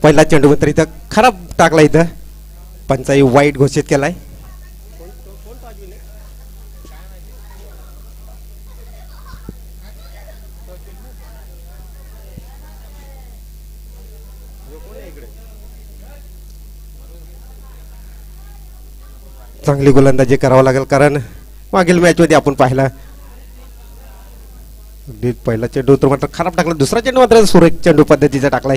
पहिला चेंडू मात्र इथं खराब टाकला इथं पंचाई वाईट घोषित केलाय. चांगली गोलंदाजी करावं लागेल कारण मागील मॅच मध्ये आपण पाहिला पहिला चेंडू तर मात्र खराब टाकला. दुसरा चेंडू मात्र सुरेख चेंडू पद्धतीचा टाकलाय.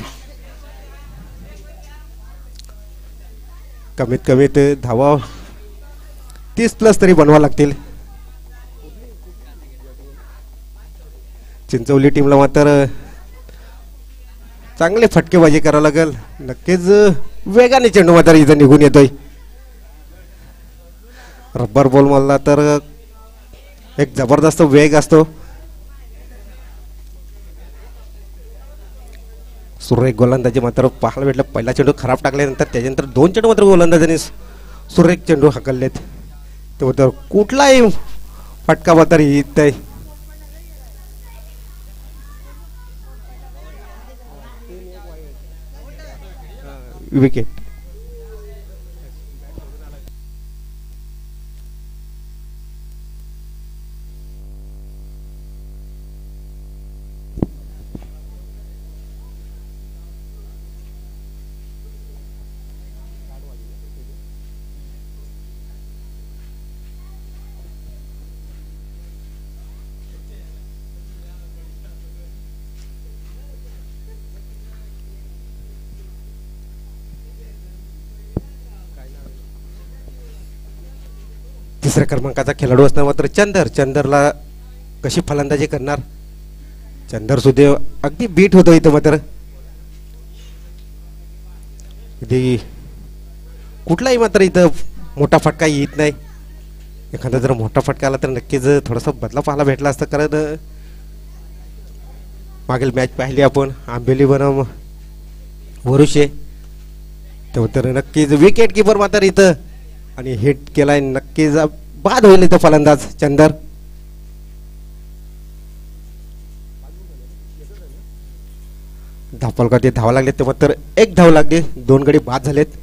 कमीत कमीत धावा 30+ तरी बनवा लागतील. चिंचवली टीमला मात्र चांगले फटकेबाजी करावं लागेल. नक्कीच वेगाने चेंडू मात्र इथं निघून येतोय. रब्बर बॉल मारला तर एक जबरदस्त वेग असतो. सुरेख गोलंदाजी मात्र पाहायला भेटलं. पहिला चेंडू खराब टाकल्यानंतर त्याच्यानंतर 2 चेंडू मात्र गोलंदाजाने सुरेख चेंडू हाकललेत. तर कुठलाही फटका मात्र येत आहे. विकेट. तिसऱ्या क्रमांकाचा खेळाडू असणार मात्र चंदरला कशी फलंदाजी करणार. चंदर सुद्धा अगदी बीट होतो इथं मात्र. कुठलाही मात्र इथं मोठा फटका येत नाही. एखादा जर मोठा फटका आला तर नक्कीच थोडासा बदला पाहायला भेटला असता. कारण मागील मॅच पाहिली आपण आंबेली बनम वरुषे तर नक्कीच विकेट किपर मात्र इथं आणि हिट केलाय. नक्कीच बाद होईल इथं फलंदाज चंदर. धापल कधी धावा लागले ते मात्र एक धाव लागली. 2 गडी बाद झालेत.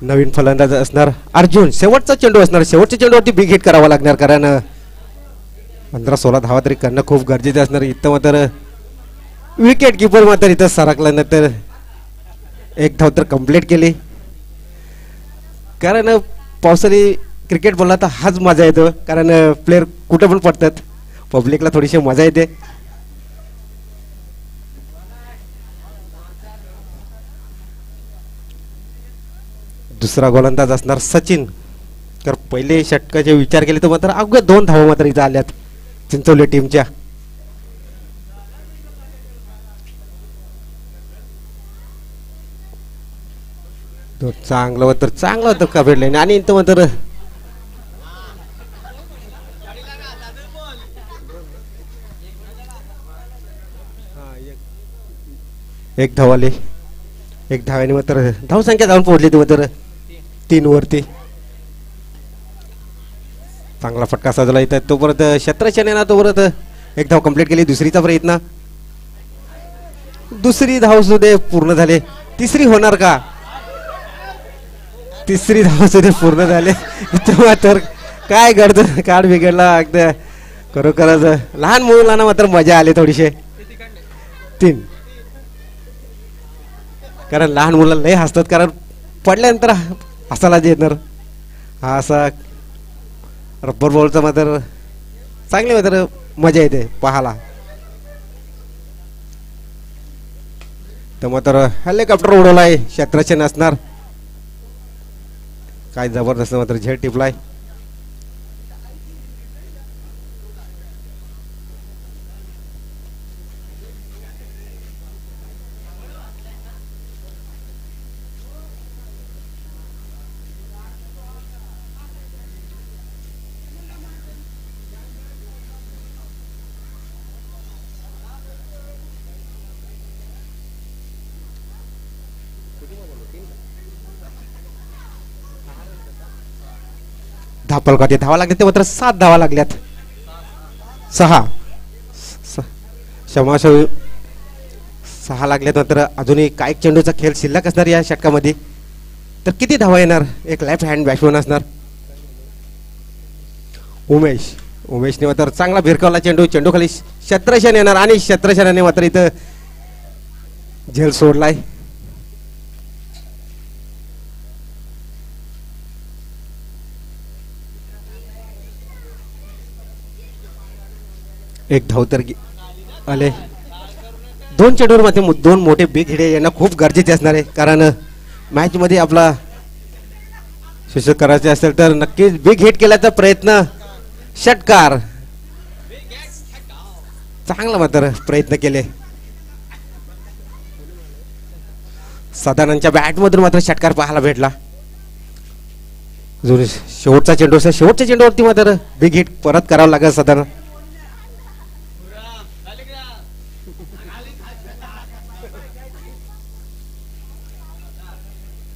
नवीन फलंदाज असणार अर्जुन. शेवटचा चेंडू असणार. शेवटच्या चेंडूवरती बिग हिट करावा लागणार कारण 15-16 धावा तरी करणं खूप गरजेचं असणार. इथं मात्र विकेट किपर मात्र इथं सरकल्यानंतर एक धाव तर कंप्लीट केली. कारण पावसाळी क्रिकेट बोलला तर हाच मजा येतो. कारण प्लेयर कुठे पण पडतात. पब्लिकला थोडीशी मजा येते. दुसरा गोलंदाज असणार सचिन. तर पहिले षटकाचे विचार केले तर मात्र अवघ्या 2 धावा मात्र इथं आल्यात चिंचवली टीमच्या. चांगलं होतं का भेटलं आणि इथं मात्र एक धाव आली. एक धाव्याने मात्र धावसंख्या जाऊन पोहोचली ती मात्र 3 वरती. चांगला फटका सजला इथं. तो परत क्षेत्ररक्षणाने ना तो परत एक धाव कंप्लीट केली. दुसरीचा प्रयत्न. दुसरी धाव सुद्धा पूर्ण झाले. तिसरी होणार का. तिसरी धाव सुद्धा पूर्ण झाले. इथं मात्र काय घडतं कार्ड बिघडला अगदी खरोखरच. लहान मुलांना मात्र मजा आली थोडीशी. 3 कारण लहान मुलांना लय हसतात कारण पडल्यानंतर हसायला येणार. हा असा रब्बर बॉलचा मात्र चांगली मात्र मजा येते पाहायला. तर मात्र हेलिकॉप्टर उडवलाय क्षेत्ररक्षण असणार. काय जबरदस्त मात्र झेड टिपलाय. धापलकात धावा लागले ते मात्र 7 धावा लागल्यात. 6 क्षमाशा 6 लागल्यात. मात्र अजूनही काय चेंडूचा खेळ शिल्लक असणार या षटकामध्ये. तर किती धावा येणार. एक लेफ्ट हँड बॅट्समन असणार उमेशने मात्र चांगला भिरकावला चेंडू. चेंडू खाली क्षेत्ररक्षण येणार आणि क्षेत्ररक्षणाने मात्र इथं झेल सोडलाय. एक धाव तर आले. 2 चेंडूवर मध्ये 2 मोठे बिग हिट यांना खूप गरजेचे असणार आहे. कारण मॅच मध्ये आपला यशस्वी करायचे असेल तर नक्कीच बिग हिट केल्याचा प्रयत्न. षटकार चांगला मात्र प्रयत्न केले. सदानंदच्या बॅट मधून मात्र षटकार पाहायला भेटला. शेवटचा चेंडू असेल. शेवटच्या चेंडूवरती मात्र बिग हिट परत करावं लागेल सदानंद.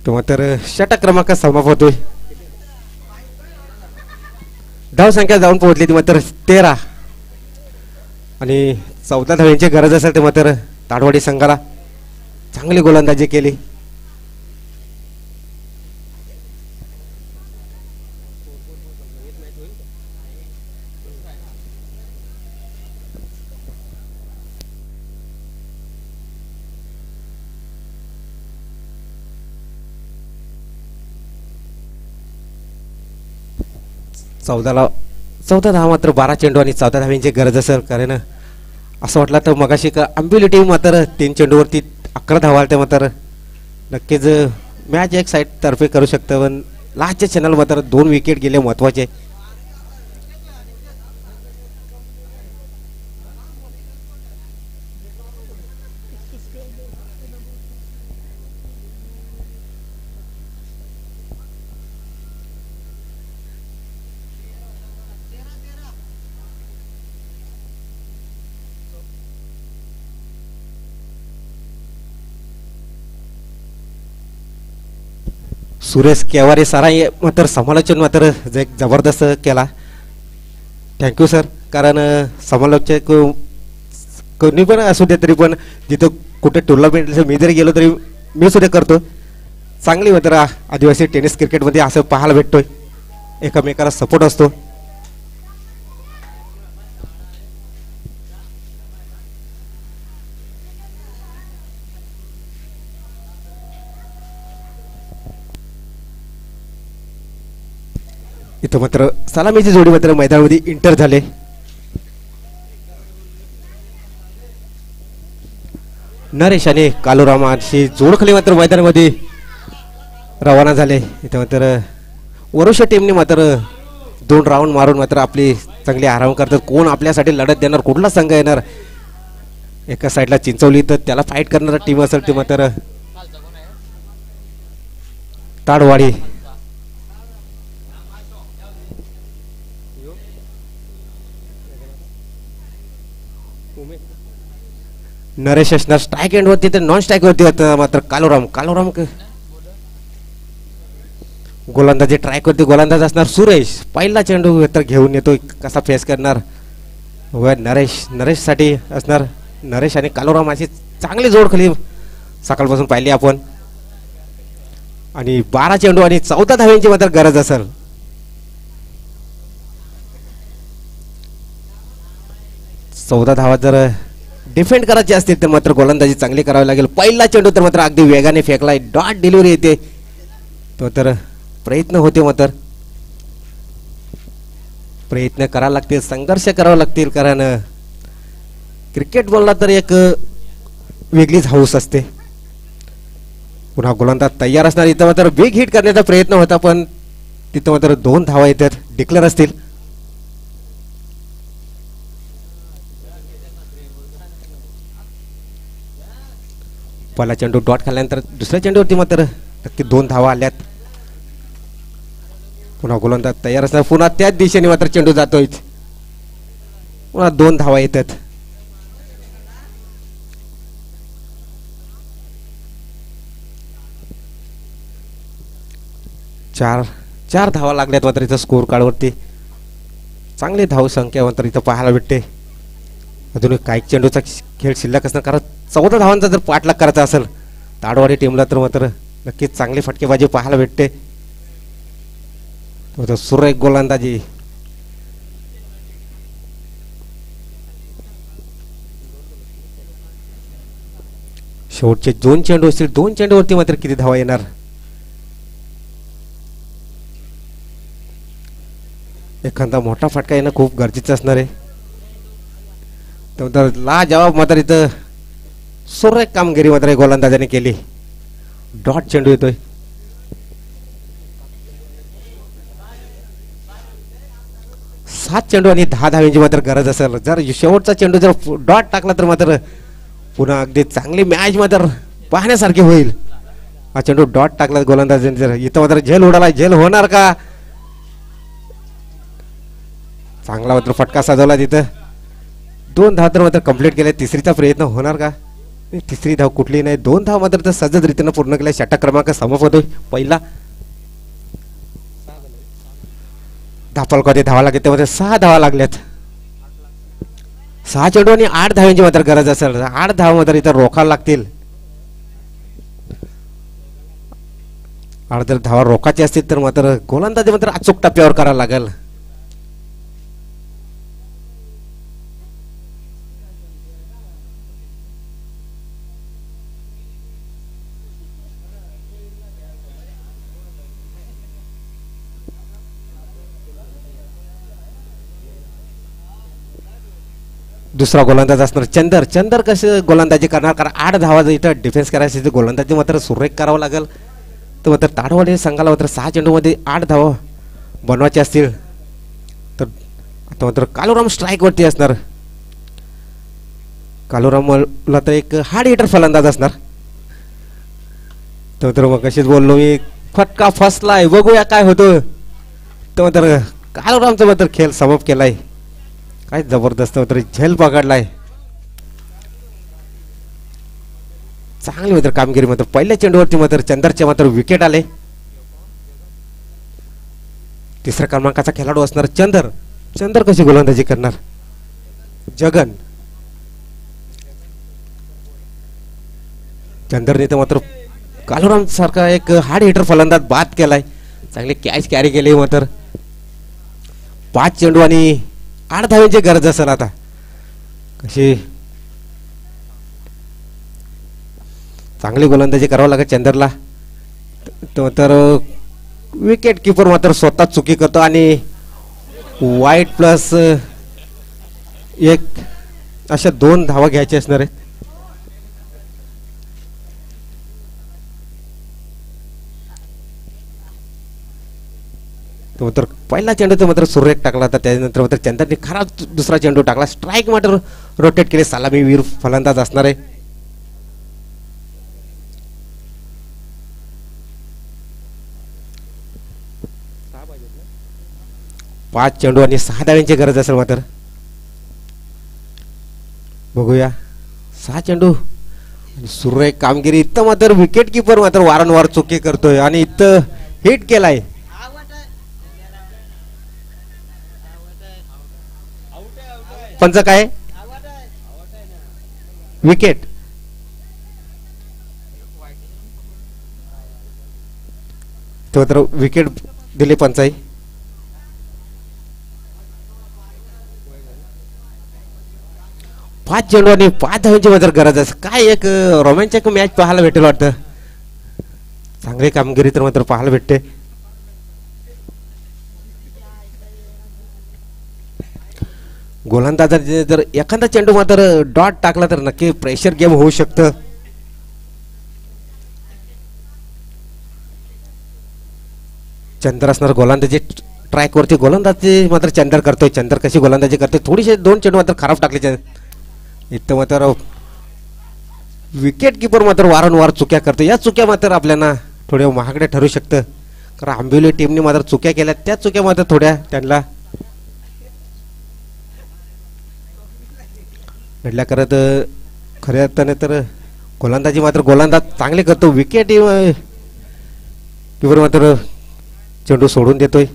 तो मात्र षटक क्रमांक समाप्त होतोय. धाव संख्या जाऊन पोहोचली ती मात्र 13 आणि 14 धावांची गरज असेल ते मात्र ताडवाडी संघाला चांगली गोलंदाजी केली. चौदा धावा मात्र 12 चेंडू आणि 14 धावांची गरज असेल. कारण असं वाटलं तर मगाशी का आंबिवली टीम मात्र 3 चेंडूवरती 11 धावा आल्या. मात्र नक्कीच मॅच एक साईड तर्फे करू शकतं. पण लास्टच्या चॅनल मात्र 2 विकेट गेले महत्वाचे. सुरेश केवारे सरांनी मात्र समालोचन मात्र एक जबरदस्त केला. Thank you sir. कारण समालोचक कोणी पण असू दे तरी पण जिथं कुठे टुर्नामेंट मी जरी गेलो तरी मी सुद्धा करतो. चांगली मात्र आदिवासी टेनिस क्रिकेटमध्ये असं पाहायला भेटतोय. एकमेकाला सपोर्ट असतो. इथं मात्र सलामीची जोडी मात्र मैदानामध्ये इंटर झाले. नरेश आणि कालूरामाची जोडखाली मात्र मैदानामध्ये रवाना झाले. इथं मात्र वरुषा टीमने मात्र 2 राऊंड मारून मात्र आपली चांगली आराम करतात. कोण आपल्यासाठी लढत देणार, कुठला संघ येणार. एका साईडला चिंचवली तर त्याला फाईट करणारा टीम असेल ते मात्र ताडवाडी. नरेश असणार स्ट्राईक एंड वरती तर नॉन स्ट्राईक वरती होता. मात्र कालूराम गोलंदाजी ट्राय करते. गोलंदाज असणार सुरेश. पहिला चेंडू तर घेऊन येतो. कसा फेस करणार व नरेश साठी असणार. नरेश आणि कालूराम अशी चांगली जोड खाली सकाळपासून पाहिली आपण. आणि 12 चेंडू आणि 14 धाव्यांची मात्र गरज असेल. चौदा धावा जर डिफेंड करायचे असतील तर मात्र गोलंदाजी चांगली करावी लागेल. पहिला चेंडू तर मात्र अगदी वेगाने फेकलाय. डॉट डिलिव्हरी येते. तो तर प्रयत्न होते. मात्र प्रयत्न करावे लागतील. संघर्ष करावे लागतील. कारण क्रिकेट बोलला तर एक वेगळीच हाऊस असते. पुन्हा गोलंदाज तयार असणार. इथं मात्र बिग हिट करण्याचा प्रयत्न होता पण तिथं मात्र 2 धावा येतात. डिक्लेअर असतील. पहिला चेंडू डॉट खाल्ल्यानंतर दुसऱ्या चेंडूवरती मात्र नक्की 2 धावा आल्यात. पुन्हा गोलंदाज तयार असणार. पुन्हा त्याच दिशेने मात्र चेंडू जातोय. पुन्हा 2 धावा येतात. 4 धावा लागल्यात मात्र इथं स्कोर कार्डवरती. चांगली धाव संख्या मात्र इथं पाहायला भेटते. अजून काही चेंडूचा खेळ शिल्लक असणार, कारण 14 धावांचा जर पाठलाग करायचा असेल ताडवाडी टीमला तर मात्र नक्कीच चांगली फटकेबाजी पाहायला भेटते. सुरेख गोलंदाजी. शेवटचे 2 चेंडू असतील, 2 चेंडूवरती मात्र किती धावा येणार. एखादा मोठा फटका येणं खूप गरजेचं असणार आहे. तर लाजवाब मात्र इथं सुरेख कामगिरी मात्र गोलंदाजाने केली. डॉट चेंडू येतोय. सात चेंडू आणि 10 धावांची मात्र गरज असेल. जर शेवटचा चेंडू जर डॉट टाकला तर मात्र पुन्हा अगदी चांगली मॅच मात्र पाहण्यासारखी होईल. हा चेंडू डॉट टाकला गोलंदाजाने, जर इथं मात्र झेल उडाला. झेल होणार का? चांगला मात्र फटका साधवला तिथं. 2 धावा तर मात्र कंप्लीट केले. तिसरीचा प्रयत्न होणार का? तिसरी धाव कुठली नाही. 2 धाव मात्र तर सहज रीतीनं पूर्ण केल्या. षटक क्रमांक समाप्त पहिला. धापलकोटे धावा लागेल त्यामध्ये 6 धावा लागल्यात. 6 चेंडू आणि 8 धावांची मात्र गरज असेल. 8 धावा मात्र इथं रोखायला लागतील. 8 जर धावा रोखायची असतील तर मात्र गोलंदाजी मात्र अचूक टप्प्यावर करायला लागेल. दुसरा गोलंदाज असणार चंदर. चंदर कसं गोलंदाजी करणार, कारण 8 धावा जर इथं डिफेन्स करायची तर गोलंदाजी मात्र सुरेख करावं लागेल. तर मात्र ताडवाडी संघाला मात्र 6 चेंडूमध्ये 8 धावा बनवायचे असतील तर आता मात्र कालूराम स्ट्राईकवरती असणार. कालूरामला तर एक हार्ड हिटर फलंदाज असणार. तर मात्र मग कशीच बोललो मी, फटका फसलाय, बघूया काय होतं. तर मात्र कालूरामचा मात्र खेळ समाप्त केलाय. काय जबरदस्त मात्र झेल पकडलाय. चांगली मात्र कामगिरी. मात्र पहिल्या चेंडूवरती मात्र चंदरचे मात्र विकेट आले. तिसऱ्या क्रमांकाचा खेळाडू असणार चंदर. चंदर कशी गोलंदाजी करणार? जगन. चंदरने तर मात्र कालूराम सारखा एक हार्ड हिटर फलंदाज बाद केलाय. चांगले कॅच कॅरी केले. मात्र 5 चेंडू आणि 8 धावांची गरज असेल. आता कशी चांगली गोलंदाजी करावं लागेल चंदरला. तर विकेट किपर मात्र स्वतः चुकी करतो आणि वाईट प्लस 1 अशा 2 धावा घ्यायच्या असणार आहेत. तर पहिला चेंडू तर मात्र सुरेख टाकला होता. त्यानंतर मात्र चंदरने खराब दुसरा चेंडू टाकला. स्ट्राईक मात्र रोटेट केले. सलामी वीर फलंदाज असणार आहे. पाच चेंडू आणि 6 धावांची गरज असेल. मात्र बघूया 6 चेंडू सुरेख कामगिरी. इथं मात्र विकेट किपर मात्र वारंवार चुकी करतोय आणि इथं हिट केलाय. पंच काय विकेट. तर विकेट दिले पंचाई. पाच चेंडू आणि 5 धावांची मात्र गरज आहे. काय एक रोमांचक मॅच पाहायला भेटेल वाटतं. चांगली कामगिरी तर मात्र पाहायला भेटते. गोलंदाजाने जर एखादा चेंडू मात्र डॉट टाकला तर नक्की प्रेशर गेम होऊ शकतं. चंदर असणार गोलंदाजी ट्रॅकवरती. गोलंदाजी मात्र चंदर करतोय. चंदर कशी गोलंदाजी करतोय. थोडीशी 2 चेंडू मात्र खराब टाकले. इथं मात्र विकेट किपर मात्र वारंवार चुक्या करतो. या चुक्या मात्र आपल्याला थोड्या महागड्या ठरू शकतं, कारण आंबिवली टीमने मात्र चुक्या केल्या. त्या चुक्या मात्र थोड्या त्यांना घडल्या करत. खऱ्या अर्थाने तर गोलंदाजी मात्र गोलंदाज चांगले करतो. विकेट किपर मात्र चेंडू सोडून देतोय.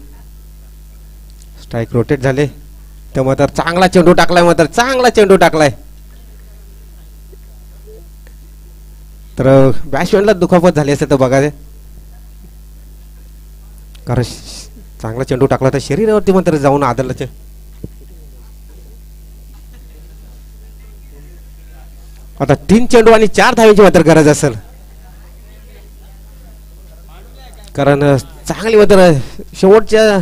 स्ट्राईक रोटेट झाले. तर मात्र चांगला चेंडू टाकलाय, मात्र चांगला चेंडू टाकलाय. तर बॅट्समॅनला दुखापत झाली असेल तर बघा ते, कारण चांगला चेंडू टाकला तर शरीरावरती मात्र जाऊन आदळला. आता 3 चेंडू आणि 4 धावांची मात्र गरज असेल, कारण चांगली मात्र शेवटच्या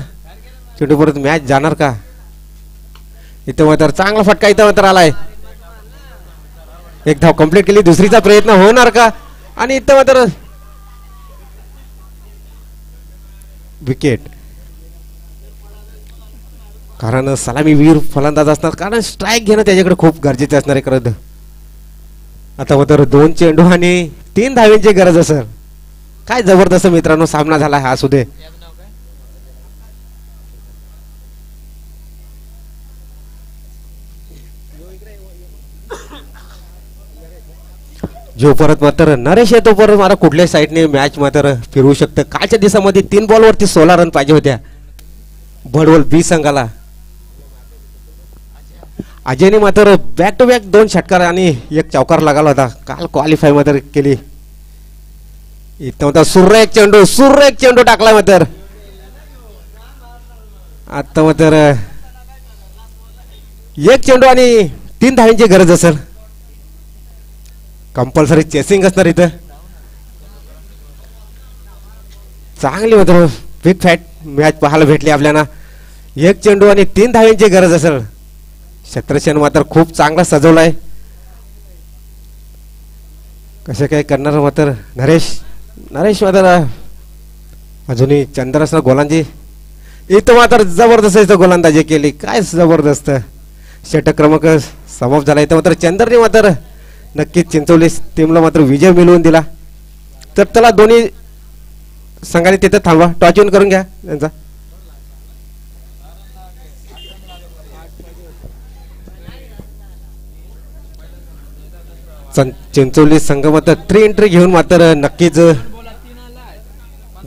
चेंडूपर्यंत मॅच जाणार का. इथं मात्र चांगला फटका इथं मात्र आलाय. एक धाव कंप्लीट केली, दुसरीचा प्रयत्न होणार का. आणि इथं मात्र विकेट, कारण सलामीवीर फलंदाज असणार, कारण स्ट्राईक घेणं त्याच्याकडे खूप गरजेचे असणार आहे. करत आता मात्र 2 चेंडू आणि 3 धावांची गरज असेल. काय जबरदस्त मित्रांनो सामना झाला हा सुदे. जो परत मात्र नरेश येतो परत मला कुठल्याही साईडने मॅच मात्र फिरवू शकतं. कालच्या दिवसामध्ये 3 बॉलवरती 16 रन पाहिजे होत्या भडवल बी संघाला. अजयने मात्र बॅक टू बॅक 2 षटकार आणि 1 चौकार लगावला होता. काल क्वालिफाय मात्र केली. इथं मात्र सुरेख चेंडू टाकला मात्र. आता मात्र 1 चेंडू आणि 3 धावांची गरज असेल. कंपल्सरी चेसिंग असणार इथं. चांगली मात्र बिग फॅट मॅच पाहायला भेटली आपल्याला. 1 चेंडू आणि 3 धावांची गरज असेल. शत्रसेन मात्र खूप चांगला सजवलाय. कसे काय करणार मात्र नरेश मात्र अजूनही चंद्र असणार गोलंदाजी. इथं मात्र जबरदस्त इथं गोलंदाजी केली. काय जबरदस्त षटक क्रमांक समाप्त झाला. इथं मात्र चंद्रने मात्र नक्कीच चिंचवली टीमला मात्र विजय मिळवून दिला. तर त्याला दोन्ही संघाने तिथं थांबवा, टॉच इन करून घ्या त्यांचा. चिंचोली संघ मात्र 3 एंट्री घेऊन मात्र नक्कीच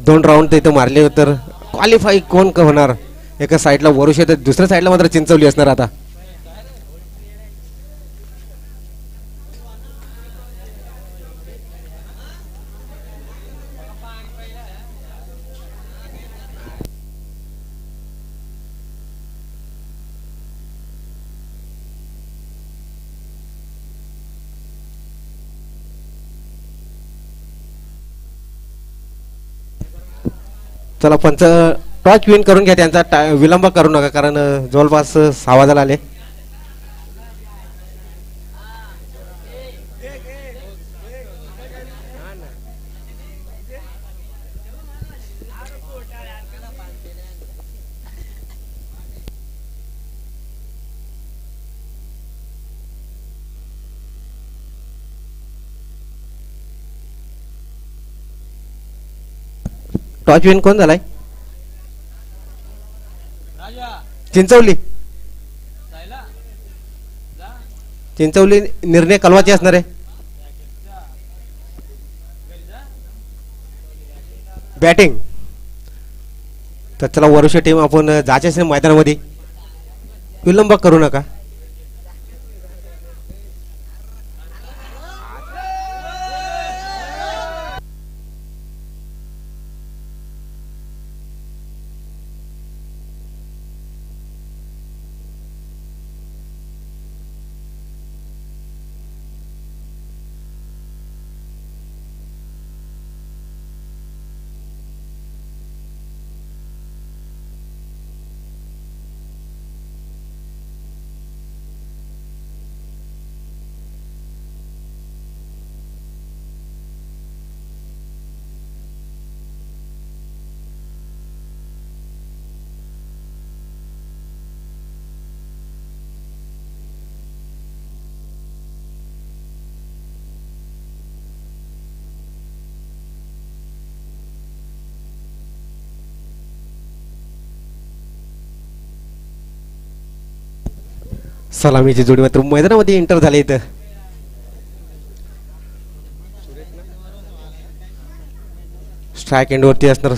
2 राऊंड तिथं मारले. तर क्वालिफाय कोण होणार. एका साईडला वरुष तर दुसऱ्या साईडला मात्र चिंचवली असणार. आता चला पंच टॉच विन करून घ्या त्यांचा. विलंब करू नका, कारण जवळपास 6 वाजायला आले. टॉच विन कोण झालाय. चिंचवली निर्णय कलवाचे असणार आहे. बॅटिंग तर चला वरुष टीम आपण जायचे असेल मैदानामध्ये. विलंब करू नका. सलामीची जोडी मात्र मैदानामध्ये एंटर झाले. इथं स्ट्राईक एंड वरती असणार